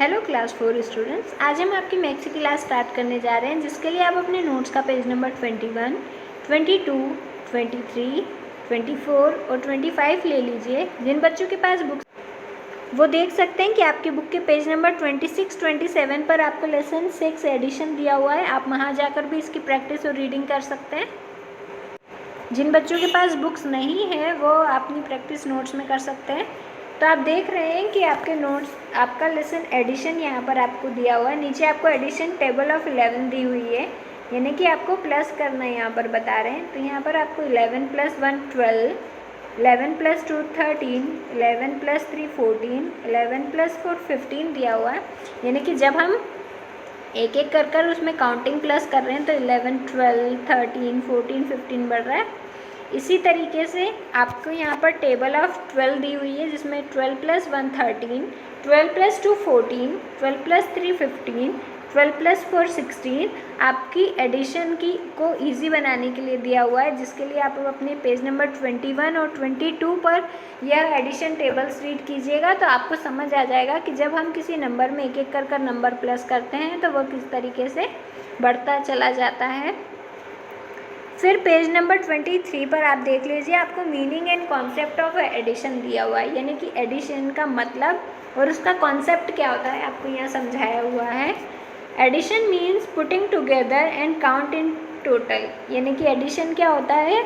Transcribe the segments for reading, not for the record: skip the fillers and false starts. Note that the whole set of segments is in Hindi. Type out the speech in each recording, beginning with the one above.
हेलो क्लास 4 स्टूडेंट्स, आज हम आपकी मैथ्स की क्लास स्टार्ट करने जा रहे हैं, जिसके लिए आप अपने नोट्स का पेज नंबर 21, 22, 23, 24 और 25 ले लीजिए। जिन बच्चों के पास बुक्स वो देख सकते हैं कि आपकी बुक के पेज नंबर 26, 27 पर आपको लेसन 6 एडिशन दिया हुआ है। आप वहाँ जाकर भी इसकी प्रैक्टिस और रीडिंग कर सकते हैं। जिन बच्चों के पास बुक्स नहीं है वो अपनी प्रैक्टिस नोट्स में कर सकते हैं। तो आप देख रहे हैं कि आपके नोट्स, आपका लेसन एडिशन यहाँ पर आपको दिया हुआ है। नीचे आपको एडिशन टेबल ऑफ 11 दी हुई है, यानी कि आपको प्लस करना है, यहाँ पर बता रहे हैं। तो यहाँ पर आपको 11 + 1 12, 11 + 2 13, 11 + 3 14, 11 + 4 15 दिया हुआ है। यानी कि जब हम एक एक कर उसमें काउंटिंग प्लस कर रहे हैं तो 11, 12, 13, 14, 15 बढ़ रहा है। इसी तरीके से आपको यहाँ पर टेबल ऑफ 12 दी हुई है, जिसमें 12 + 1 13, 12 + 2 14, 12 + 3 15, 12 + 4 16 आपकी एडिशन को इजी बनाने के लिए दिया हुआ है, जिसके लिए आप अपने पेज नंबर 21 और 22 पर यह एडिशन टेबल्स रीड कीजिएगा। तो आपको समझ आ जाएगा कि जब हम किसी नंबर में एक एक कर नंबर प्लस करते हैं तो वह किस तरीके से बढ़ता चला जाता है। फिर पेज नंबर 23 पर आप देख लीजिए, आपको meaning and concept of addition दिया हुआ है, यानी कि एडिशन का मतलब और उसका कॉन्सेप्ट क्या होता है आपको यहाँ समझाया हुआ है। Addition means putting together and count in total, यानी कि एडिशन क्या होता है,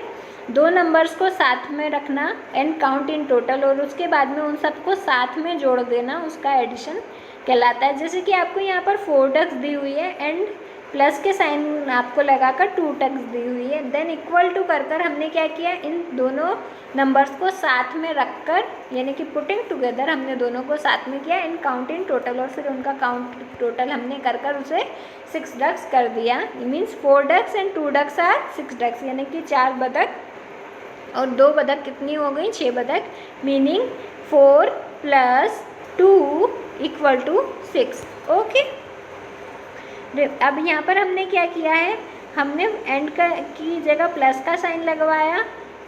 दो नंबर्स को साथ में रखना एंड काउंट इन टोटल, और उसके बाद में उन सबको साथ में जोड़ देना, उसका एडिशन कहलाता है। जैसे कि आपको यहाँ पर 4 डक्स दी हुई है एंड प्लस के साइन आपको लगाकर 2 टक्स दी हुई है। देन इक्वल टू कर हमने क्या किया, इन दोनों नंबर्स को साथ में रखकर, यानी कि पुटिंग टुगेदर हमने दोनों को साथ में किया एंड काउंट इन टोटल, और फिर उनका काउंट टोटल हमने कर उसे 6 डक्स कर दिया। Means 4 ducks and 2 ducks are 6 ducks, यानी कि 4 बतख और 2 बतख कितनी हो गई, 6 बतख। मीनिंग 4 + 2 = 6। ओके, अब यहाँ पर हमने क्या किया है, हमने एंड की जगह प्लस का साइन लगवाया,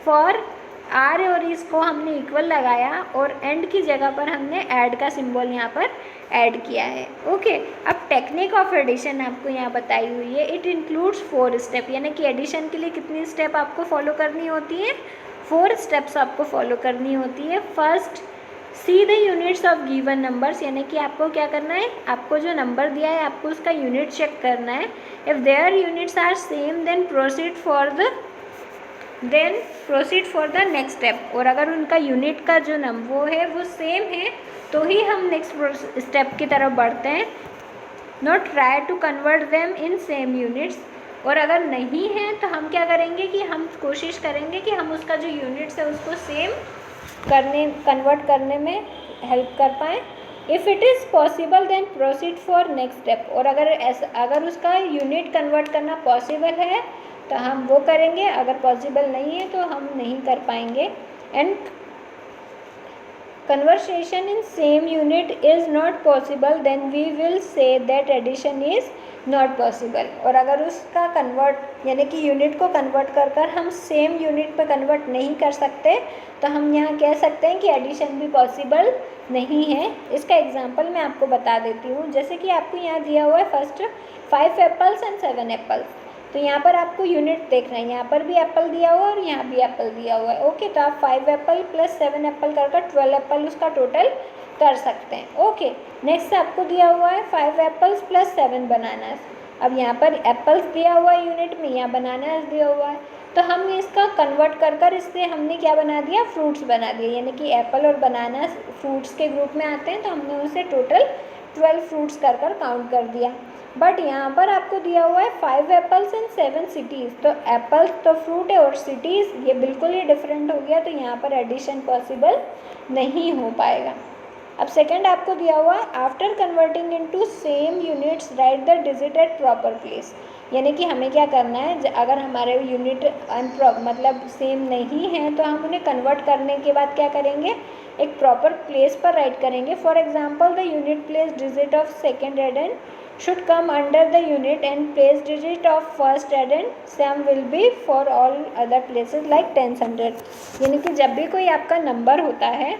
फॉर आर और इसको हमने इक्वल लगाया, और एंड की जगह पर हमने ऐड का सिंबल यहाँ पर ऐड किया है। ओके, अब टेक्निक ऑफ एडिशन आपको यहाँ बताई हुई है। इट इंक्लूड्स 4 स्टेप, यानी कि एडिशन के लिए कितनी स्टेप आपको फॉलो करनी होती है, 4 स्टेप्स आपको फॉलो करनी होती है। First, see the units of given numbers, यानी कि आपको क्या करना है, आपको जो नंबर दिया है आपको उसका यूनिट चेक करना है। If their units are same then proceed for the next step, और अगर उनका यूनिट का जो वो है वो सेम है तो ही हम नेक्स्ट स्टेप की तरफ बढ़ते हैं। Not try to convert them in same units, और अगर नहीं है तो हम क्या करेंगे कि हम कोशिश करेंगे कि हम उसका जो यूनिट्स है उसको सेम कन्वर्ट करने में हेल्प कर पाएँ। If it is possible then proceed for next step, और अगर उसका यूनिट कन्वर्ट करना पॉसिबल है तो हम वो करेंगे, अगर पॉसिबल नहीं है तो हम नहीं कर पाएंगे। And conversation in same unit is not possible then we will say that addition is not possible, और अगर उसका कन्वर्ट यानी कि यूनिट को कन्वर्ट कर हम सेम यूनिट पर कन्वर्ट नहीं कर सकते तो हम यहाँ कह सकते हैं कि एडिशन भी पॉसिबल नहीं है। इसका एग्जांपल मैं आपको बता देती हूँ। जैसे कि आपको यहाँ दिया हुआ है फर्स्ट 5 एप्पल्स एंड 7 एप्पल्स, तो यहाँ पर आपको यूनिट देखना है, यहाँ पर भी एप्पल दिया हुआ है और यहाँ भी एप्पल दिया हुआ है। ओके, तो आप 5 एप्पल + 7 एप्पल 12 एप्पल उसका टोटल कर सकते हैं। ओके, नेक्स्ट आपको दिया हुआ है 5 एप्पल्स + 7 बनानास। अब यहाँ पर एप्पल्स दिया हुआ है यूनिट में, यहाँ बनानास दिया हुआ है, तो हम इसका कन्वर्ट कर इससे हमने क्या बना दिया, फ्रूट्स बना दिए, यानी कि एप्पल और बनानास फ्रूट्स के ग्रुप में आते हैं, तो हमने उसे टोटल 12 फ्रूट्स कर काउंट कर दिया। बट यहाँ पर आपको दिया हुआ है 5 एप्पल्स एंड 7 सिटीज़, तो एप्पल्स तो फ्रूट है और सिटीज़ ये बिल्कुल ही डिफरेंट हो गया, तो यहाँ पर एडिशन पॉसिबल नहीं हो पाएगा। अब सेकंड आपको दिया हुआ है after converting into same units write the digit at proper place, यानी कि हमें क्या करना है, अगर हमारे यूनिट मतलब सेम नहीं है तो हम उन्हें कन्वर्ट करने के बाद क्या करेंगे, एक प्रॉपर प्लेस पर राइट करेंगे। For example the unit place digit of second addend should come under the unit and place digit of first addend, same will be for all other places like 10, 100। यानी कि जब भी कोई आपका नंबर होता है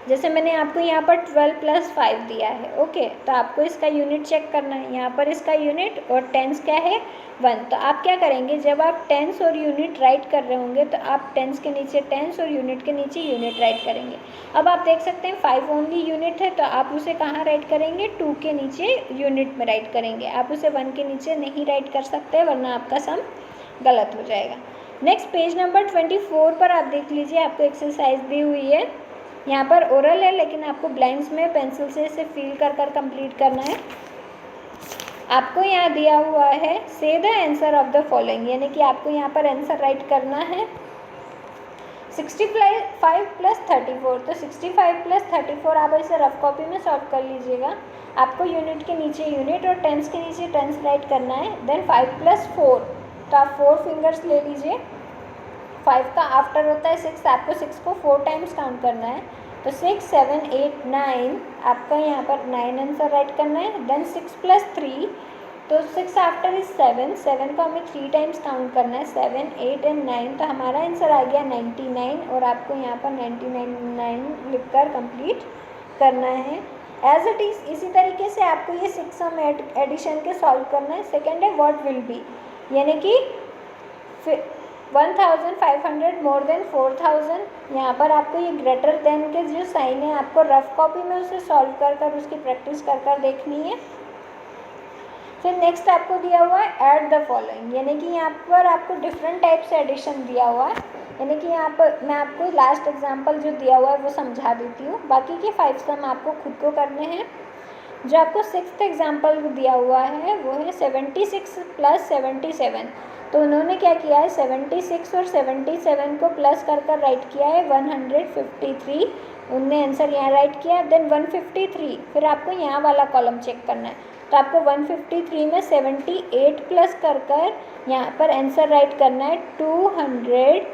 जैसे मैंने आपको यहाँ पर 12 + 5 दिया है, ओके, तो आपको इसका यूनिट चेक करना है। यहाँ पर इसका यूनिट और टेंस क्या है 1। तो आप क्या करेंगे, जब आप टेंस और यूनिट राइट कर रहे होंगे तो आप टेंस के नीचे टेंस और यूनिट के नीचे यूनिट राइट करेंगे। अब आप देख सकते हैं 5 ओनली यूनिट है, तो आप उसे कहाँ राइट करेंगे, 2 के नीचे यूनिट में राइट करेंगे। आप उसे 1 के नीचे नहीं राइट कर सकते, वरना आपका सम गलत हो जाएगा। नेक्स्ट पेज नंबर 24 पर आप देख लीजिए, आपको एक्सरसाइज दी हुई है। यहाँ पर ओरल है, लेकिन आपको ब्लाइंड्स में पेंसिल से इसे फील कर कर कंप्लीट करना है। आपको यहाँ दिया हुआ है से the answer of the following, यानी कि आपको यहाँ पर आंसर राइट करना है। 65 + 34, तो 65 + 34 आप इसे रफ कॉपी में सॉल्व कर लीजिएगा। आपको यूनिट के नीचे यूनिट और टेंस के नीचे टेंस राइट करना है। देन 5 + 4, तो आप 4 फिंगर्स ले लीजिए। 5 का आफ्टर होता है 6, आपको 6 को 4 टाइम्स काउंट करना है। तो 6, 7, 8, 9, आपका यहाँ पर 9 आंसर राइट करना है। देन 6 + 3, तो 6 आफ्टर इज 7, 7 को हमें 3 टाइम्स काउंट करना है। 7, 8 एंड 9, तो हमारा आंसर आ गया 99, और आपको यहाँ पर 99 लिखकर कंप्लीट करना है एज इट इज़। इसी तरीके से आपको ये 6 सम एडिशन के सॉल्व करना है। सेकेंड है व्हाट विल बी, यानी कि 1500 मोर देन 4000। यहाँ पर आपको ये ग्रेटर देन के जो साइन है, आपको रफ कॉपी में उसे सॉल्व कर कर उसकी प्रैक्टिस कर कर देखनी है। फिर नेक्स्ट आपको दिया हुआ है ऐड द फॉलोइंग, यानी कि यहाँ पर आपको डिफरेंट टाइप से एडिशन दिया हुआ है। यानी कि यहाँ पर मैं आपको लास्ट एग्जांपल जो दिया हुआ है वो समझा देती हूँ, बाकी के 5 सम आपको खुद को करने हैं। जो आपको 6th एग्जांपल दिया हुआ है वो है 76 + 77। तो उन्होंने क्या किया है, 76 और 77 को प्लस कर कर राइट किया है 153। उनने आंसर यहाँ राइट किया। देन 153, फिर आपको यहाँ वाला कॉलम चेक करना है। तो आपको 153 में 78 प्लस कर कर यहाँ पर आंसर राइट करना है 231।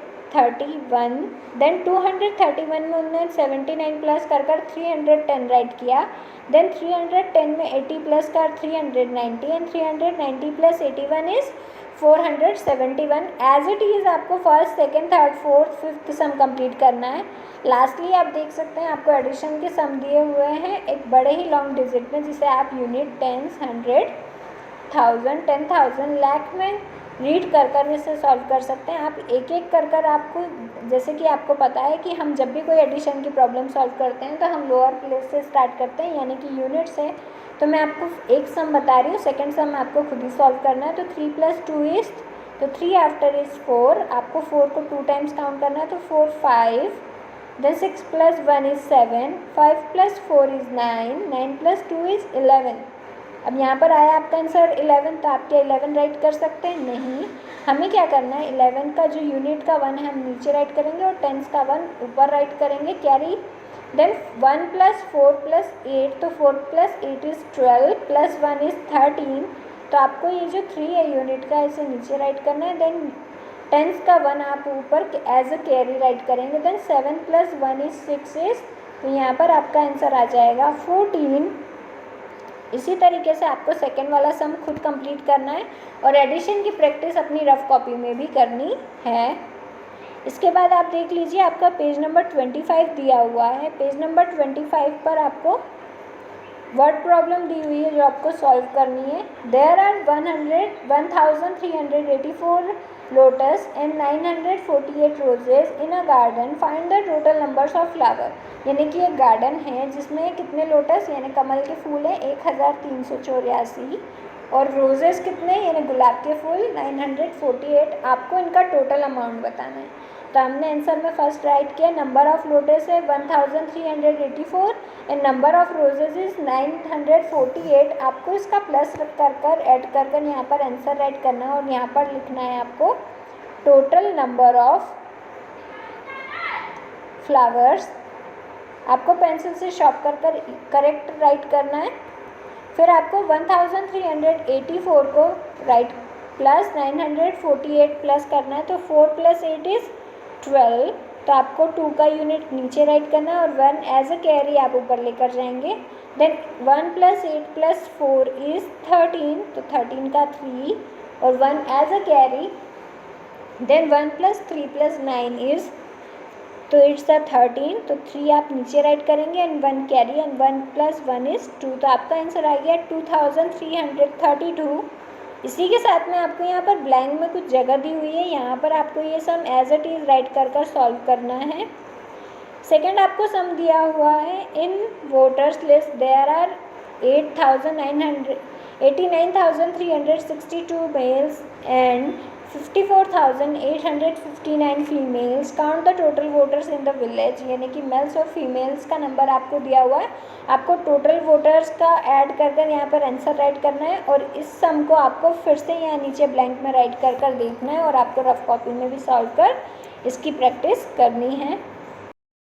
देन 231 में उन्होंने 79 प्लस कर कर 310 राइट किया। देन 310 में 80 प्लस कर 390, and 390 + 81 is 471। As it is आपको first, second, third, fourth, fifth sum complete करना है। लास्टली आप देख सकते हैं आपको एडिशन के सम दिए हुए हैं एक बड़े ही लॉन्ग डिजिट में, जिसे आप यूनिट, टेंस, 100, 1000, 10,000, लाख में रीड कर कर इसे सॉल्व कर सकते हैं। आप एक एक कर कर आपको, जैसे कि आपको पता है कि हम जब भी कोई एडिशन की प्रॉब्लम सॉल्व करते हैं तो हम लोअर प्लेस से स्टार्ट करते हैं, यानी कि यूनिट से। तो मैं आपको एक सम बता रही हूँ, सेकंड सम आपको खुद ही सॉल्व करना है। तो 3 + 2 इज़, तो 3 आफ्टर इज़ 4, आपको 4 को 2 टाइम्स काउंट करना है। तो 4, 5, देन 6 + 1 इज़ 7, 5 + 4 इज़ 9, 9 + 2 इज़ 11। अब यहाँ पर आया आपका आंसर 11, तो आप क्या 11 राइट कर सकते हैं? नहीं, हमें क्या करना है, 11 का जो यूनिट का 1 है हम नीचे राइट करेंगे और टेंस का 1 ऊपर राइट करेंगे, कैरी। देन 1 + 4 + 8, तो 4 + 8 इज़ 12, + 1 इज़ 13। तो आपको ये जो 3 है यूनिट का, इसे नीचे राइट करना है। देन टेंस का 1 आप ऊपर एज अ कैरी राइट करेंगे। देन 7 + 1 इज़ 6, तो यहाँ पर आपका आंसर आ जाएगा 14। इसी तरीके से आपको सेकेंड वाला सम खुद कंप्लीट करना है और एडिशन की प्रैक्टिस अपनी रफ कॉपी में भी करनी है। इसके बाद आप देख लीजिए, आपका पेज नंबर 25 दिया हुआ है। पेज नंबर 25 पर आपको वर्ड प्रॉब्लम दी हुई है जो आपको सॉल्व करनी है। There are 1384 lotus and 948 roses in a garden, find the total numbers of flower. यानी कि एक गार्डन है जिसमें कितने लोटस यानी कमल के फूल हैं 1384, और रोजेस कितने यानी गुलाब के फूल 948। आपको इनका टोटल अमाउंट बताना है। तो हमने आंसर में फर्स्ट राइट किया, नंबर ऑफ लोटस है 1384 and number of roses is 948। आपको इसका प्लस कर कर ऐड कर कर यहाँ पर आंसर राइट करना है और यहाँ पर लिखना है आपको टोटल नंबर ऑफ फ्लावर्स। आपको पेंसिल से शॉर्प कर कर करेक्ट राइट करना है। फिर आपको 1384 को राइट प्लस 948 प्लस करना है। तो 4 + 8 इज़ 12, तो आपको 2 का यूनिट नीचे राइट करना है और 1 एज अ कैरी आप ऊपर लेकर जाएंगे। देन 1 + 8 + 4 इज़ 13, तो 13 का 3 और 1 as a carry. Then 1 + 3 + 9 is तो इट्स द 13, तो 3 आप नीचे राइट करेंगे एंड 1 कैरी एंड 1 + 1 इज़ 2, तो आपका आंसर आ गया 2332। इसी के साथ में आपको यहाँ पर ब्लैंक में कुछ जगह दी हुई है, यहाँ पर आपको ये sum as it is write कर सॉल्व करना है। सेकंड आपको सम दिया हुआ है, in voters list there are 89,362 males and 54,859 females, count the total voters in the village, यानी कि मेल्स और फीमेल्स का नंबर आपको दिया हुआ है, आपको टोटल वोटर्स का ऐड कर यहाँ पर आंसर राइट करना है और इस सम को आपको फिर से यहाँ नीचे ब्लैंक में राइट कर देखना है और आपको रफ कॉपी में भी सॉल्व कर इसकी प्रैक्टिस करनी है।